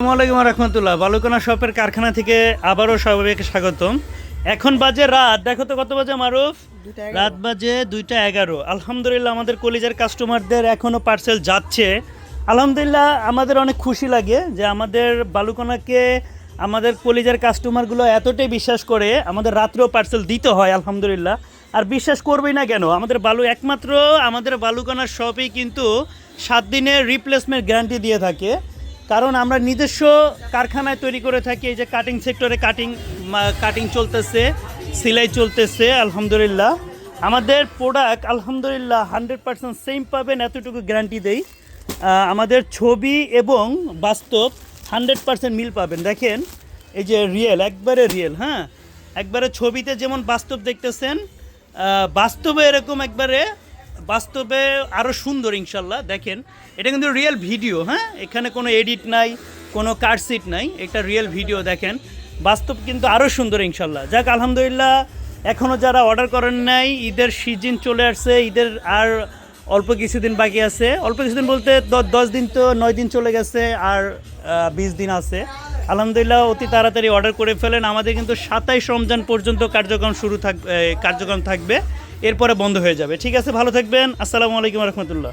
আসসালামু আলাইকুম রহমতুল্লাহ। বালুকোনা শপের কারখানা থেকে আবারও সবাইকে স্বাগতম। এখন বাজে রাত, দেখো তো কত বাজে মারুফ? রাত বাজে 2:11। আলহামদুলিল্লাহ আমাদের কলিজার কাস্টমারদের এখনও পার্সেল যাচ্ছে। আলহামদুলিল্লাহ আমাদের অনেক খুশি লাগে যে আমাদের বালুকোনাকে আমাদের কলিজার কাস্টমারগুলো এতটাই বিশ্বাস করে, আমাদের রাত্রেও পার্সেল দিতে হয় আলহামদুলিল্লাহ। আর বিশ্বাস করবেই না কেন, একমাত্র আমাদের বালুকোনার শপেই কিন্তু 7 দিনের রিপ্লেসমেন্ট গ্যারান্টি দিয়ে থাকে। কারণ আমরা নিজস্ব কারখানায় তৈরি করে থাকি। এই যে কাটিং সেক্টরে কাটিং চলতেছে, সেলাই চলতেছে আলহামদুলিল্লাহ। আমাদের প্রোডাক্ট আলহামদুলিল্লাহ 100% সেম পাবেন, এতটুকু গ্যারান্টি দেই। আমাদের ছবি এবং বাস্তব 100% মিল পাবেন। দেখেন এই যে রিয়েল, একবারে রিয়েল, হ্যাঁ একবারে ছবিতে যেমন বাস্তব দেখতেছেন, বাস্তবে এরকম একবারে বাস্তবে আরও সুন্দর ইনশাল্লাহ। দেখেন এটা কিন্তু রিয়েল ভিডিও, হ্যাঁ এখানে কোনো এডিট নাই, কোনো কাটসিট নাই, এটা রিয়েল ভিডিও। দেখেন বাস্তব কিন্তু আরও সুন্দর ইনশাল্লাহ। যাক আলহামদুলিল্লাহ, এখনও যারা অর্ডার করেন নাই, ঈদের সিজন চলে আসছে, ঈদের আর অল্প কিছুদিন বাকি আছে। অল্প কিছুদিন বলতে 10 দিন, তো 9 দিন চলে গেছে, আর 20 দিন আছে। আলহামদুলিল্লাহ অতি তাড়াতাড়ি অর্ডার করে ফেলেন। আমাদের কিন্তু 27 রমজান পর্যন্ত কার্যক্রম থাকবে, এরপরে বন্ধ হয়ে যাবে। ঠিক আছে, ভালো থাকবেন। আসসালামু আলাইকুম রহমতুল্লাহ।